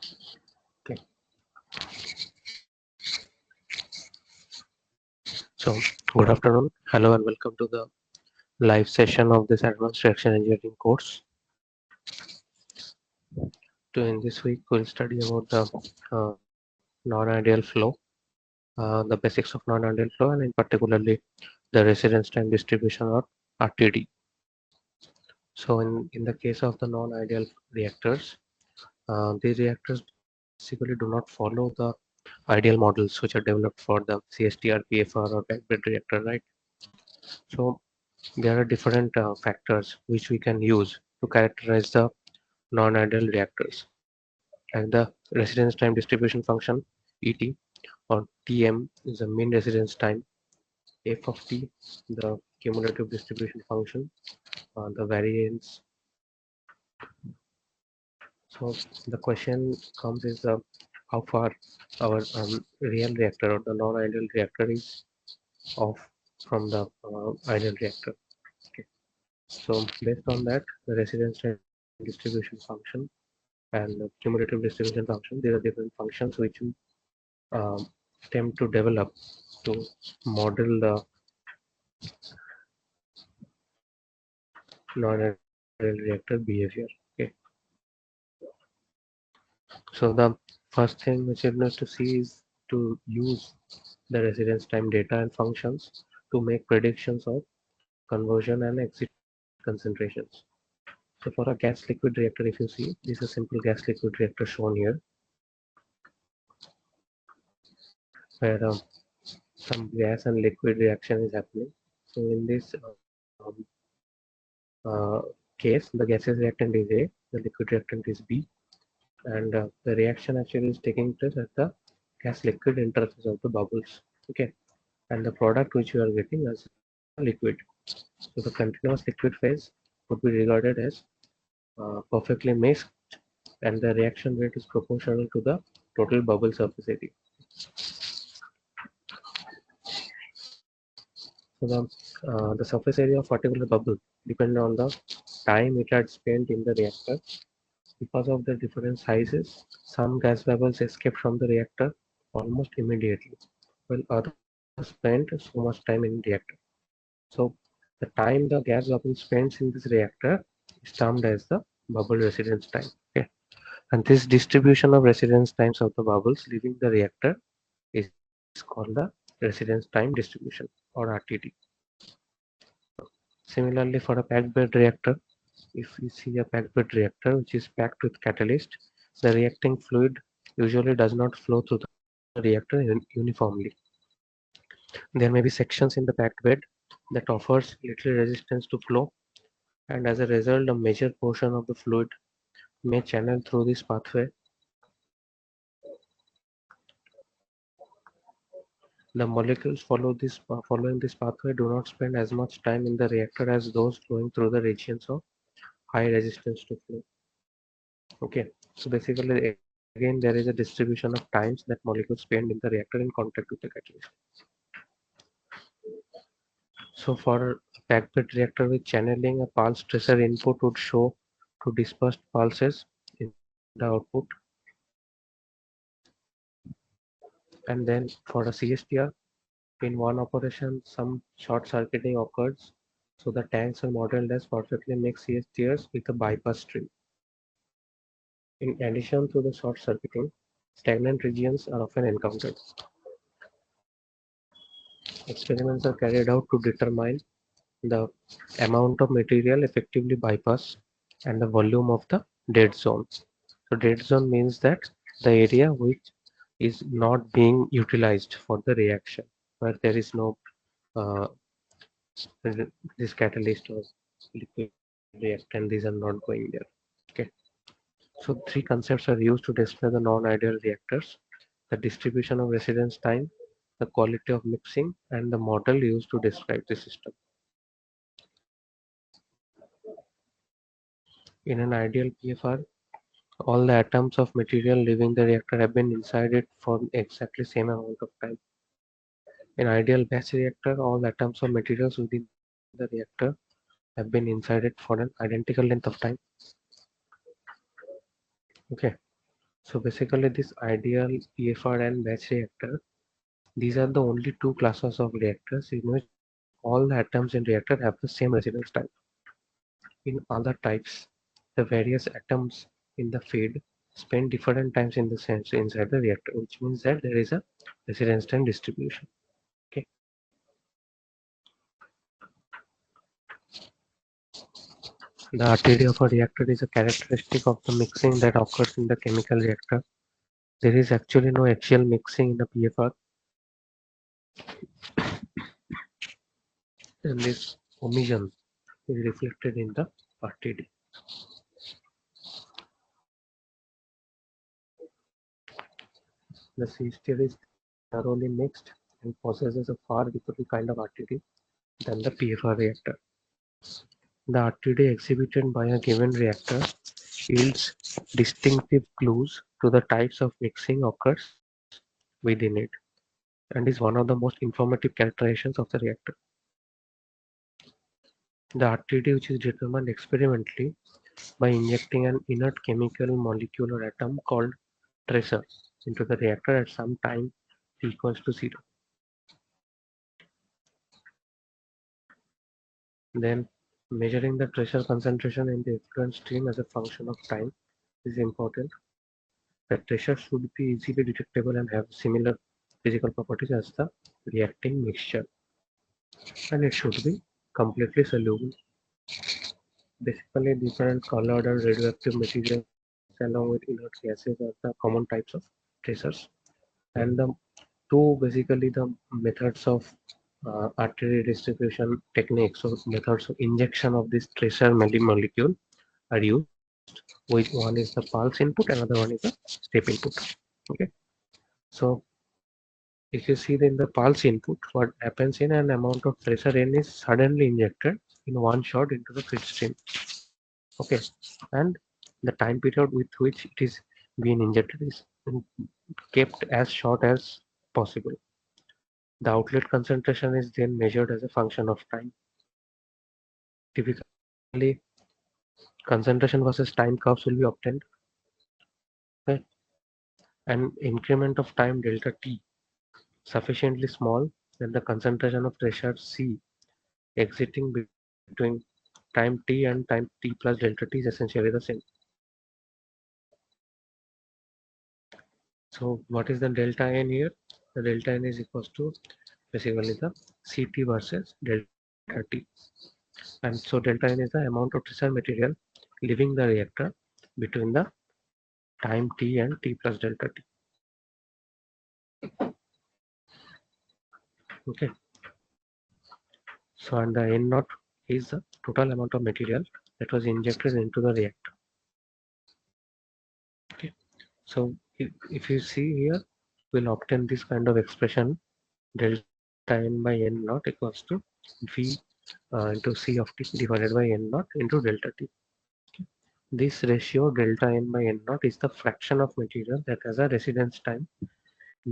Okay. So, good afternoon. Hello and welcome to the live session of this Advanced Reaction Engineering course. In this week, we'll study about the non-ideal flow, the basics of non-ideal flow, and in particularly the residence time distribution or RTD. So, in the case of the non-ideal reactors, these reactors basically do not follow the ideal models which are developed for the CSTR, PFR, or backbed reactor, right? So, there are different factors which we can use to characterize the non-ideal reactors, like the residence time distribution function ET or TM is the mean residence time, f of t the cumulative distribution function, the variance. So the question comes is how far our real reactor or the non-ideal reactor is off from the ideal reactor. Okay. So based on that, the residence time distribution function and the cumulative distribution function, there are different functions which we um, attempt to develop to model the non-ideal reactor behavior. Okay. So the first thing which you need to see is to use the residence time data and functions to make predictions of conversion and exit concentrations. So for a gas liquid reactor, if you see, this is a simple gas liquid reactor shown here, where some gas and liquid reaction is happening. So in this uh, case, the gaseous reactant is A, the liquid reactant is B, and the reaction actually is taking place at the gas liquid interface of the bubbles. Okay, and the product which you are getting as liquid. So the continuous liquid phase would be regarded as perfectly mixed, and the reaction rate is proportional to the total bubble surface area. So the surface area of particular bubble depends on the time it had spent in the reactor. Because of the different sizes, some gas bubbles escape from the reactor almost immediately, while others spend so much time in reactor. So the time the gas bubble spends in this reactor is termed as the bubble residence time. Okay. And this distribution of residence times of the bubbles leaving the reactor is called the residence time distribution or RTD. Similarly, for a packed bed reactor, if you see a packed bed reactor which is packed with catalyst, the reacting fluid usually does not flow through the reactor uniformly. There may be sections in the packed bed that offers little resistance to flow, and as a result, a major portion of the fluid may channel through this pathway. The molecules following this pathway do not spend as much time in the reactor as those flowing through the regions of high resistance to flow. Okay, so basically again there is a distribution of times that molecules spend in the reactor in contact with the catalyst. So for a packed bed reactor with channeling, a pulse tracer input would show to dispersed pulses in the output. And then for a CSTR, in one operation, some short circuiting occurs. So the tanks are modeled as perfectly mixed CSTRs with a bypass stream. In addition to the short circuiting, stagnant regions are often encountered. Experiments are carried out to determine the amount of material effectively bypassed and the volume of the dead zone. So dead zone means that the area which is not being utilized for the reaction, where there is no uh, this catalyst or liquid reactant, these are not going there. Okay. So three concepts are used to describe the non-ideal reactors: the distribution of residence time, the quality of mixing, and the model used to describe the system. In an ideal PFR, all the atoms of material leaving the reactor have been inside it for exactly same amount of time. In ideal batch reactor, all atoms of materials within the reactor have been inside it for an identical length of time. Okay. So basically this ideal PFR and batch reactor, these are the only two classes of reactors in which all the atoms in reactor have the same residence time. In other types, the various atoms in the feed spend different times in the sense inside the reactor, which means that there is a residence time distribution. Okay. The RTD of a reactor is a characteristic of the mixing that occurs in the chemical reactor. There is actually no axial mixing in the PFR, and this omission is reflected in the RTD. The C-state is thoroughly mixed and possesses a far different kind of RTD than the PFR reactor. The RTD exhibited by a given reactor yields distinctive clues to the types of mixing occurs within it and is one of the most informative characterizations of the reactor. The RTD, which is determined experimentally by injecting an inert chemical molecule or atom called tracer into the reactor at some time t equals to 0. Then measuring the tracer concentration in the effluent stream as a function of time is important. The tracer should be easily detectable and have similar physical properties as the reacting mixture, and it should be completely soluble. Basically, different colored and radioactive materials along with inert gases are the common types of tracers. And the two basically the methods of artery distribution techniques or methods of injection of this tracer molecule are used. Which one is the pulse input, another one is the step input. Okay, so if you see in the pulse input, what happens in an amount of tracer N is suddenly injected in one shot into the feed stream. Okay, and the time period with which it is being injected is kept as short as possible. The outlet concentration is then measured as a function of time. Typically, concentration versus time curves will be obtained. Okay? An increment of time delta t sufficiently small, then the concentration of pressure C exiting between time t and time t plus delta t is essentially the same. So what is the delta n here? The delta n is equals to basically the Ct versus delta t. And so delta n is the amount of fissile material leaving the reactor between the time t and t plus delta t. Okay. So and the n naught is the total amount of material that was injected into the reactor. Okay. So if you see here, we'll obtain this kind of expression delta n by n naught equals to v into c of t divided by n naught into delta t. This ratio delta n by n naught is the fraction of material that has a residence time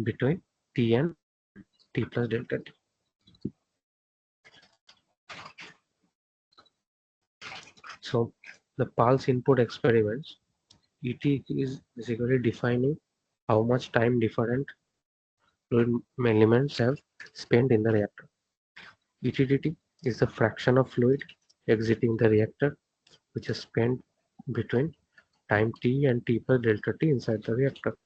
between t and t plus delta t. So the pulse input experiments, ET is basically defining how much time different fluid elements have spent in the reactor. ETDT is the fraction of fluid exiting the reactor which is spent between time t and t plus delta t inside the reactor.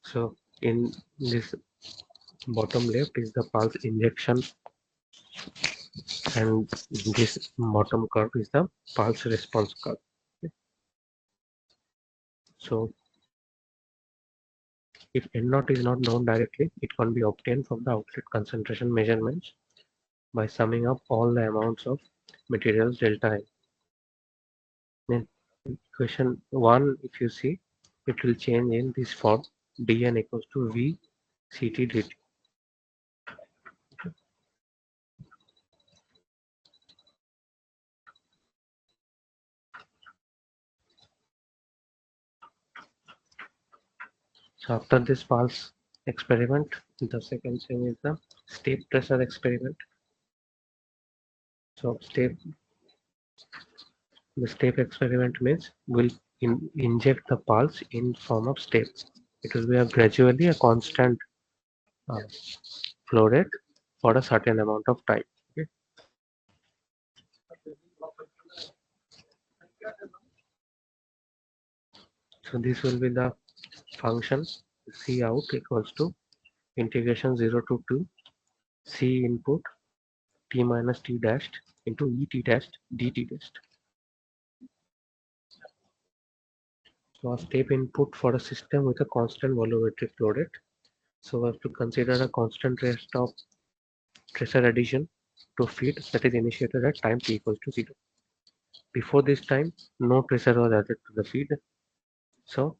So in this bottom left is the pulse injection and this bottom curve is the pulse response curve. So if N naught is not known directly, it can be obtained from the outlet concentration measurements by summing up all the amounts of materials delta N. Then question 1, if you see, it will change in this form dN equals to V Ct dt. So after this pulse experiment, the second thing is the step pressure experiment. So step The step experiment means we'll inject the pulse in form of step. It will be a gradually a constant uh, flow rate for a certain amount of time. Okay? So this will be the function C out equals to integration 0 to 2 C input t minus t dashed into E t dashed dt dashed. So a step input for a system with a constant volumetric flow rate. So we have to consider a constant rate of tracer addition to feed that is initiated at time t equals to 0. Before this time, no tracer was added to the feed. So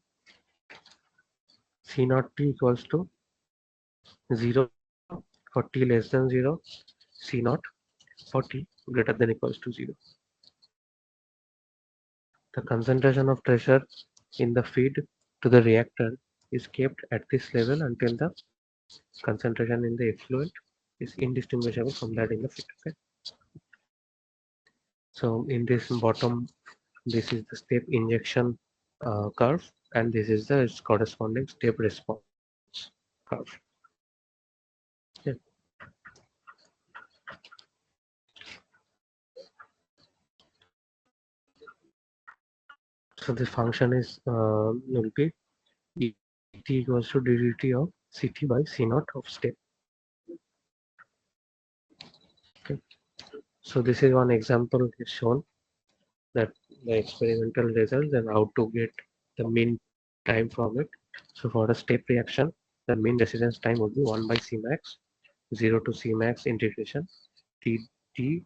C naught t equals to 0 for t less than 0, C naught for t greater than equals to 0. The concentration of tracer in the feed to the reactor is kept at this level until the concentration in the effluent is indistinguishable from that in the feed. Okay? So in this bottom, this is the step injection curve, and this is the its corresponding step response curve. Okay. So the function is will be et equals to ddt of ct by c naught of step. Okay. So this is one example is shown that the experimental results and how to get the mean time from it. So for a step reaction, the mean residence time would be 1 by C max, 0 to C max integration T T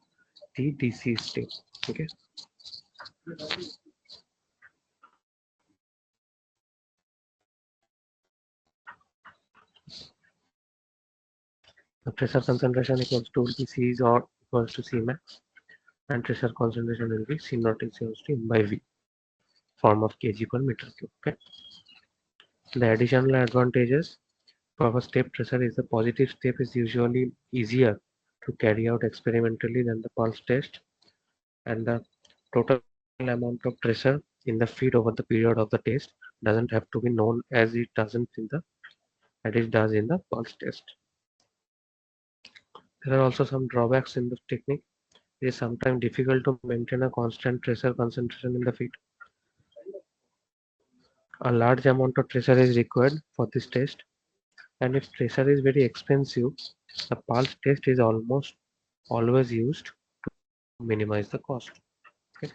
T DC step. Okay. The pressure concentration equals to C is or equals to C max, and pressure concentration will be C naught is equals to M by V form of kg per meter cube. Okay. The additional advantages of a step tracer is the positive step is usually easier to carry out experimentally than the pulse test, and the total amount of tracer in the feed over the period of the test doesn't have to be known as it doesn't in the as it does in the pulse test. There are also some drawbacks in the technique. It is sometimes difficult to maintain a constant tracer concentration in the feed. A large amount of tracer is required for this test, and if tracer is very expensive, the pulse test is almost always used to minimize the cost. Okay.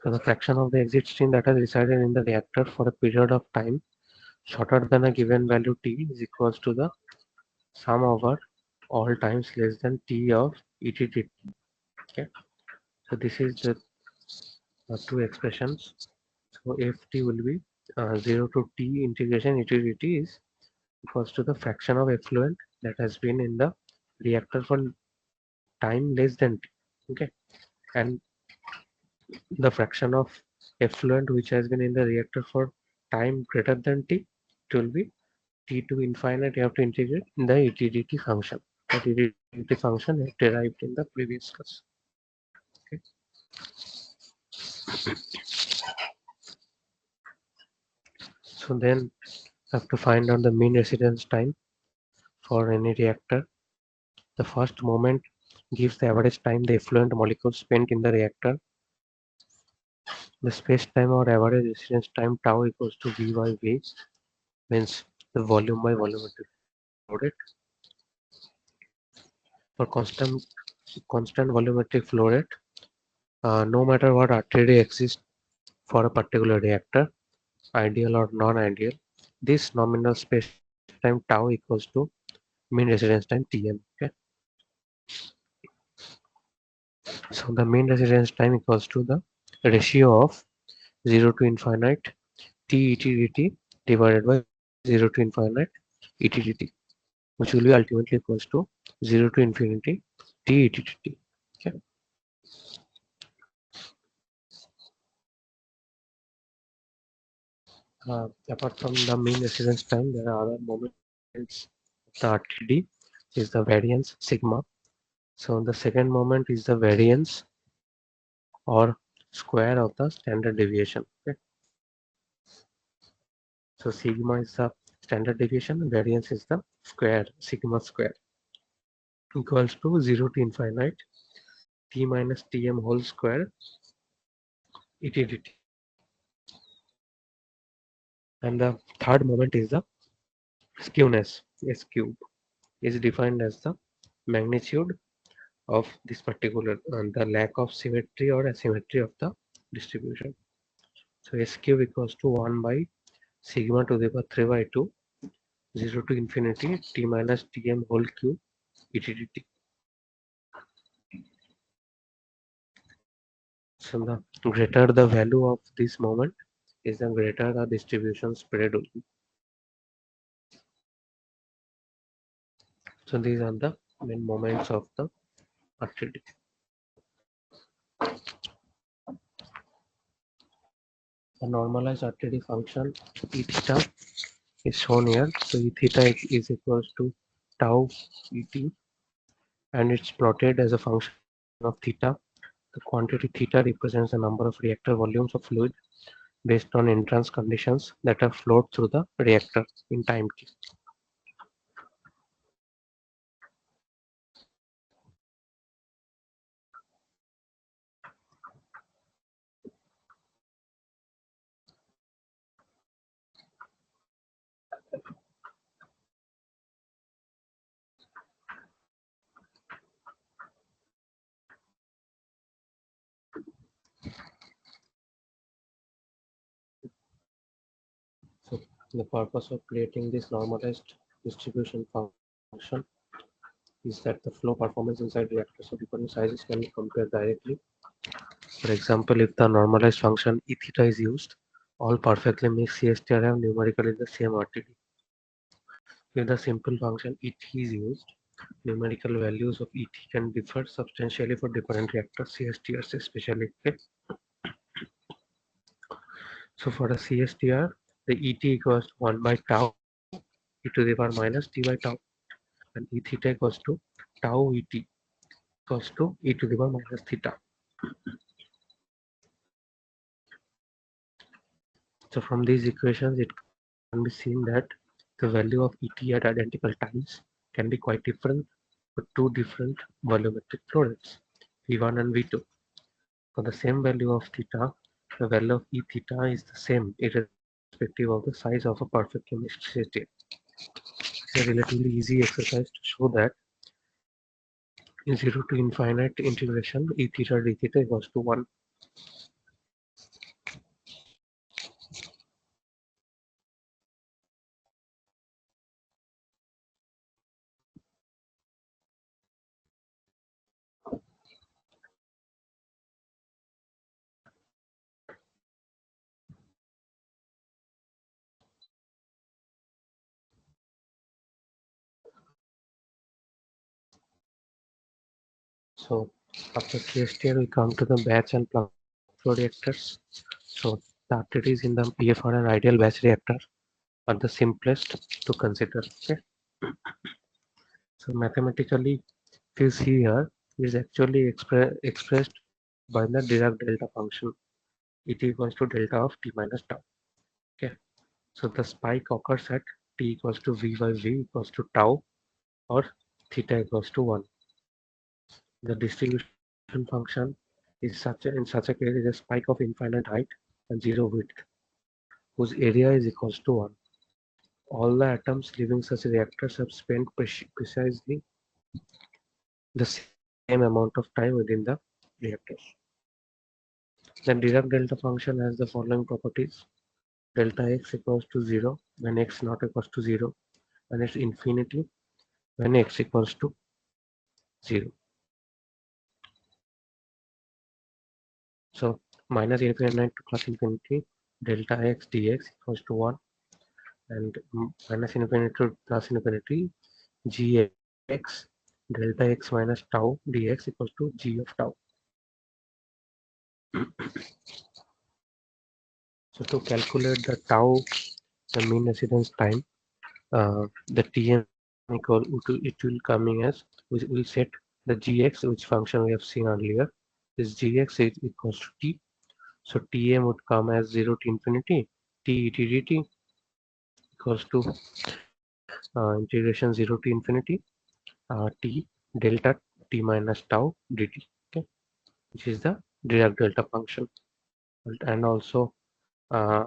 So the fraction of the exit stream that has resided in the reactor for a period of time shorter than a given value t is equals to the sum over all times less than t of ETT. Okay. So this is the two expressions. So ft will be 0 to t integration ETT is equals to the fraction of effluent that has been in the reactor for time less than t. Okay. And the fraction of effluent which has been in the reactor for time greater than t, it will be t to infinite. You have to integrate in the ETDT function. That ETDT function is derived in the previous class. Okay. So then have to find out the mean residence time for any reactor. The first moment gives the average time the effluent molecules spent in the reactor. The space time or average residence time tau equals to v by v, means the volume by volumetric flow rate. For constant volumetric flow rate, no matter what RTD exists for a particular reactor, ideal or non-ideal, this nominal space time tau equals to mean residence time Tm. Okay. So the mean residence time equals to the ratio of 0 to infinite T ETDT divided by 0 to infinite ETDT, which will be ultimately equals to 0 to infinity T ETDT. Okay. Apart from the mean residence time, there are other moments of the RTD, is the variance sigma. So the second moment is the variance or square of the standard deviation. Okay. So sigma is the standard deviation, variance is the square, sigma square, equals to 0 to infinite t minus tm whole square etc. And the third moment is the skewness, s cube is defined as the magnitude of this particular the lack of symmetry or asymmetry of the distribution. So s cube equals to 1 by sigma to the power 3 by 2, 0 to infinity t minus tm whole cube etc. So the greater the value of this moment is the greater the distribution spread will be. So these are the main moments of the RTD. The normalized RTD function E theta is shown here. So E theta is equals to tau Et, and it's plotted as a function of theta. The quantity theta represents the number of reactor volumes of fluid based on entrance conditions that are flowed through the reactor in time t. So the purpose of creating this normalized distribution function is that the flow performance inside reactors of different sizes can be compared directly. For example, if the normalized function E theta is used, all perfectly mixed CSTR have numerically the same RTD. If the simple function ET is used, numerical values of ET can differ substantially for different reactors, CSTRs especially. Okay? So for a CSTR, the ET equals 1 by tau e to the power minus t by tau, and E theta equals to tau ET equals to e to the power minus theta. So from these equations, it can be seen that the value of ET at identical times can be quite different for two different volumetric flow rates, V1 and V2. For the same value of theta, the value of E theta is the same irrespective of the size of a perfectly mixed system. It's a relatively easy exercise to show that in 0 to infinite integration E theta d theta equals to 1. So after CSTR, we come to the batch and plug flow reactors. So the RTDs in the PFR and ideal batch reactor are the simplest to consider. Okay. So mathematically, if you see here, is actually expressed by the Dirac delta function. It equals to delta of t minus tau. Okay. So the spike occurs at t equals to v by v equals to tau or theta equals to 1. The distribution function is in such a case is a spike of infinite height and zero width, whose area is equals to 1. All the atoms leaving such reactors have spent precisely the same amount of time within the reactors. The Dirac delta function has the following properties: delta x equals to 0 when x not equals to 0, and it's infinity when x equals to 0. So minus infinite to plus infinity, delta x dx equals to 1, and minus infinity to plus infinity, gx delta x minus tau dx equals to g of tau. So to calculate the tau, the mean residence time, the Tm equal it will coming as we will set the gx, which function we have seen earlier. This gx is equals to t. So Tm would come as 0 to infinity t et dt equals to integration 0 to infinity t delta t minus tau dt, okay, which is the Dirac delta function. And also uh,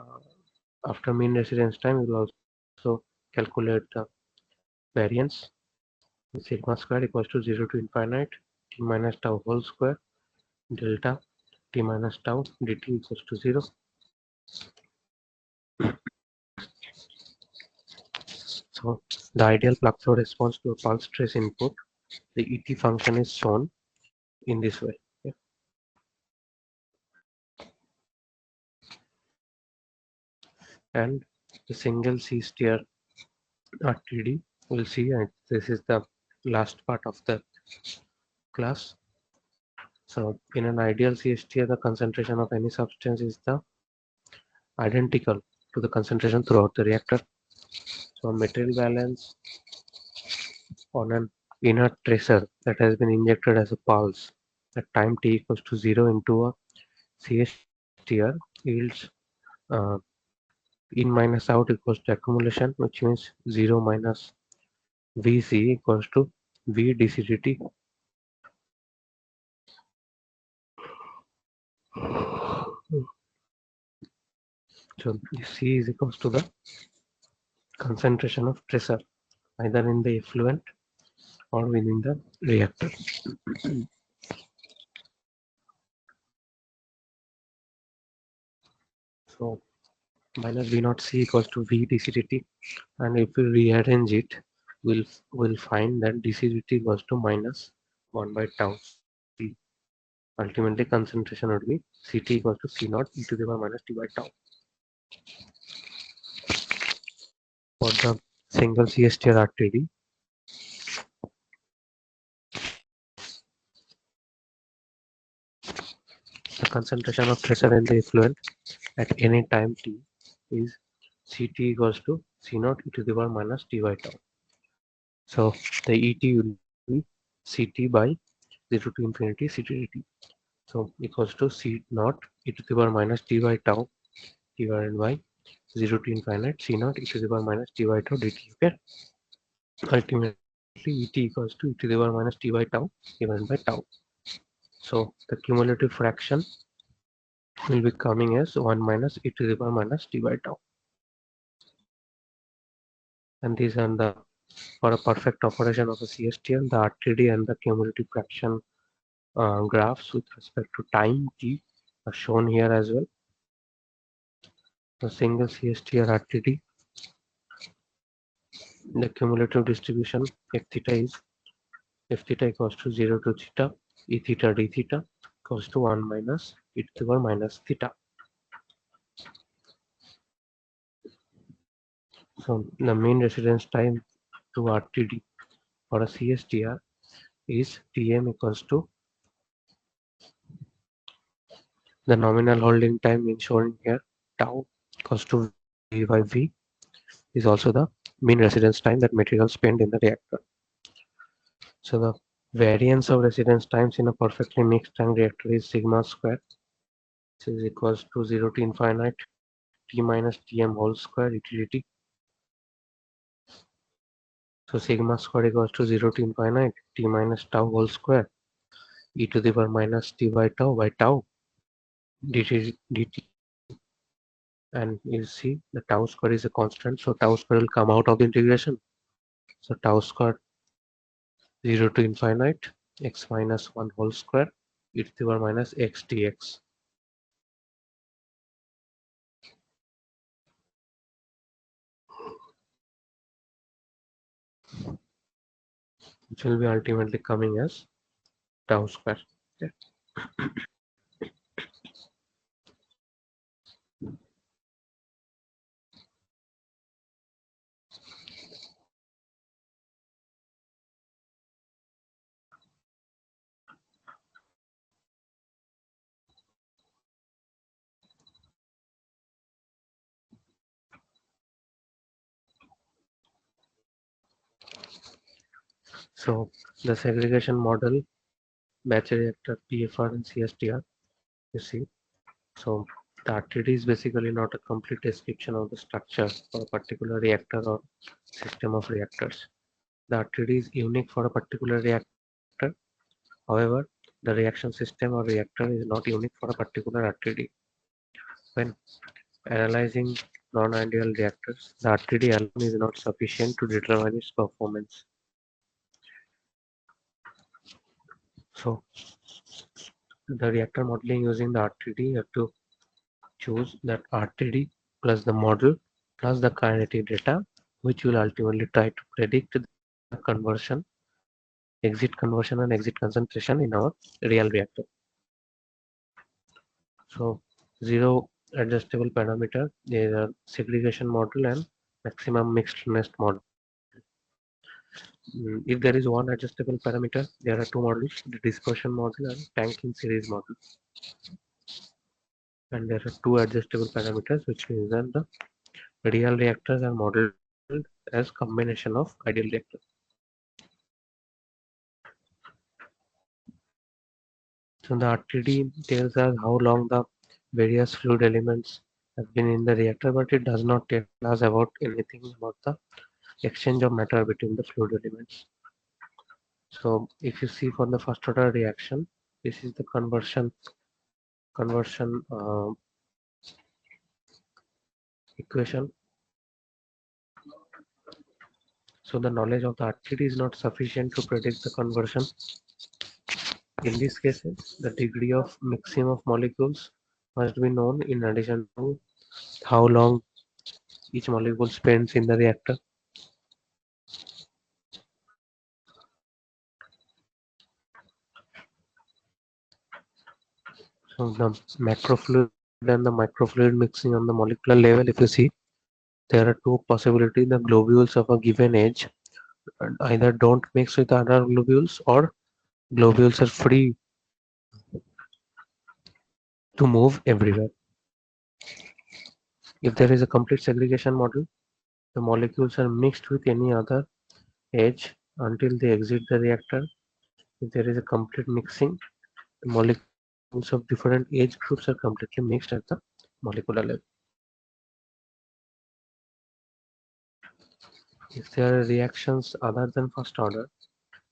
after mean residence time we will also calculate the variance. Sigma square equals to 0 to infinite t minus tau whole square delta t minus tau dt equals to 0. So the ideal plug flow response to a pulse trace input, the ET function is shown in this way. Okay. And the single C steer RTD, we'll see, and this is the last part of the class. So in an ideal CSTR, the concentration of any substance is the identical to the concentration throughout the reactor. So material balance on an inert tracer that has been injected as a pulse at time t equals to 0 into a CSTR yields uh, in minus out equals to accumulation, which means 0 minus Vc equals to V dc dt. So C is equals to the concentration of tracer either in the effluent or within the reactor. So minus V naught C equals to V dc dt, and if we rearrange it, we'll find that dc dt equals to minus 1 by tau C. Ultimately, concentration would be Ct equals to C naught e to the power minus t by tau. For the single CSTR RTD, the concentration of tracer in the effluent at any time t is Ct equals to C naught e to the power minus t by tau. So the ET will be Ct by 0 to infinity Ct dt. So equals to C naught e to the power minus t by tau divided by 0 to infinite C naught e to the power minus t by tau dt. Okay. Ultimately, ET equals to e to the power minus t by tau divided by tau. So the cumulative fraction will be coming as 1 minus e to the power minus t by tau. And these are the, for a perfect operation of a CSTL, the RTD and the cumulative fraction graphs with respect to time t are shown here as well. The single CSTR RTD, the cumulative distribution f theta is f theta equals to 0 to theta e theta d theta equals to 1 minus e to the power minus theta. So the mean residence time to RTD for a CSTR is Tm equals to the nominal holding time in shown here tau equals to V by V is also the mean residence time that material spent in the reactor. So the variance of residence times in a perfectly mixed tank reactor is sigma square, which is equals to 0 to infinite T minus Tm whole square utility. So sigma square equals to 0 to infinite T minus tau whole square e to the power minus t by tau dt. And you see the tau square is a constant, so tau square will come out of the integration. So tau square 0 to infinite x minus 1 whole square e to the power minus x dx. Which will be ultimately coming as tau square. Okay. So the segregation model, batch reactor, PFR and CSTR, you see. So the RTD is basically not a complete description of the structure for a particular reactor or system of reactors. The RTD is unique for a particular reactor. However, the reaction system or reactor is not unique for a particular RTD. When analyzing non-ideal reactors, the RTD alone is not sufficient to determine its performance. So the reactor modeling using the RTD, you have to choose that RTD plus the model plus the kinetic data, which will ultimately try to predict the conversion, exit conversion and exit concentration in our real reactor. So zero adjustable parameter, there are segregation model and maximum mixed nest model. If there is one adjustable parameter, there are two models, the dispersion model and tank in series model. And there are two adjustable parameters, which means that the real reactors are modeled as combination of ideal reactors. So the RTD tells us how long the various fluid elements have been in the reactor, but it does not tell us about anything about the exchange of matter between the fluid elements. So if you see for the first order reaction, this is the conversion equation. So the knowledge of the RTD is not sufficient to predict the conversion. In these cases, the degree of mixing of molecules must be known in addition to how long each molecule spends in the reactor. So the macrofluid and the microfluid mixing on the molecular level, if you see, there are two possibilities. The globules of a given age either don't mix with other globules or globules are free to move everywhere. If there is a complete segregation model, the molecules are mixed with any other age until they exit the reactor. If there is a complete mixing, the molecules of different age groups are completely mixed at the molecular level. If there are reactions other than first order,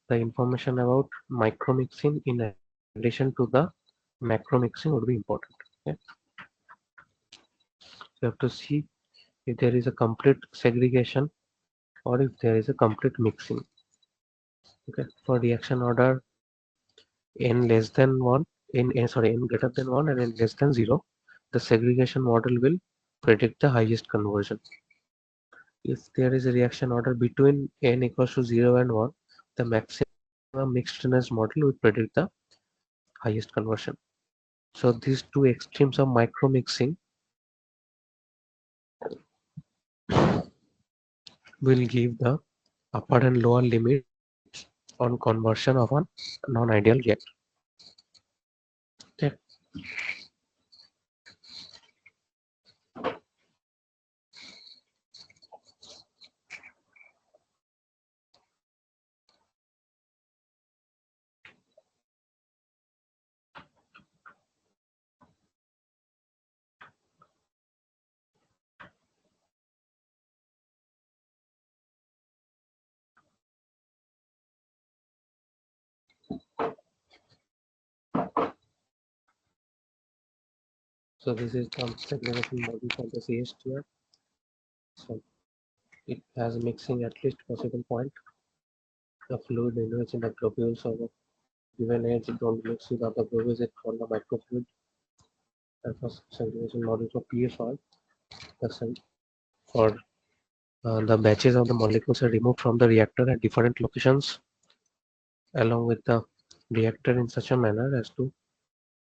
the information about micromixing in addition to the macromixing would be important. Okay? You have to see if there is a complete segregation or if there is a complete mixing. Okay, for reaction order n less than 1, n greater than 1 and n less than 0, the segregation model will predict the highest conversion. If there is a reaction order between n equals to 0 and 1, the maximum mixedness model will predict the highest conversion. So these two extremes of micro mixing will give the upper and lower limits on conversion of a non-ideal reactor. Okay. So this is the segregation model for the CSTR. So it has mixing at least possible point. The fluid inverts in the globules of a given age don't mix with other globules, it's called the microfluid. And for segregation model for PFR, for the batches of the molecules are removed from the reactor at different locations along with the reactor in such a manner as to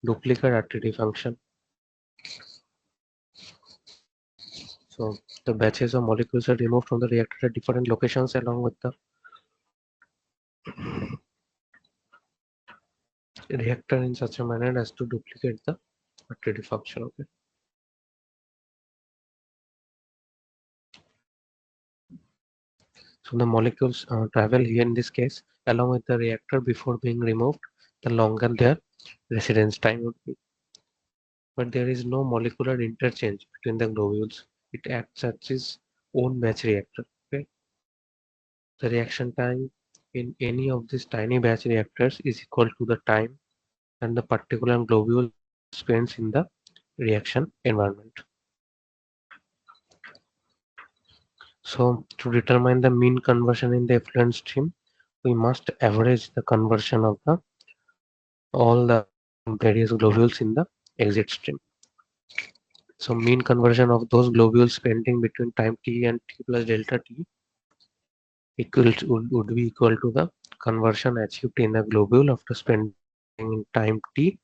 duplicate RTD function. So the batches of molecules are removed from the reactor at different locations along with the reactor in such a manner as to duplicate the RTD function. Okay. So the molecules travel here in this case along with the reactor before being removed, the longer their residence time would be. But there is no molecular interchange between the globules. It acts as its own batch reactor. Okay? The reaction time in any of these tiny batch reactors is equal to the time and the particular globule spends in the reaction environment. So to determine the mean conversion in the effluent stream, we must average the conversion of the all the various globules in the exit stream. So mean conversion of those globules spending between time t and t plus delta t would be equal to the conversion achieved in a globule after spending time t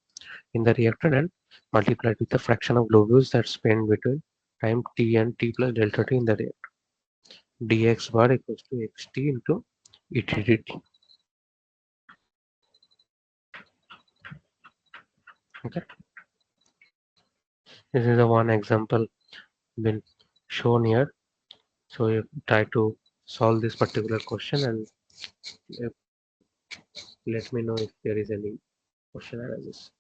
in the reactor and multiplied with the fraction of globules that spend between time t and t plus delta t in the reactor. Dx bar equals to xt into et dt. Okay, this is the one example been shown here. So you try to solve this particular question and let me know if there is any question arises.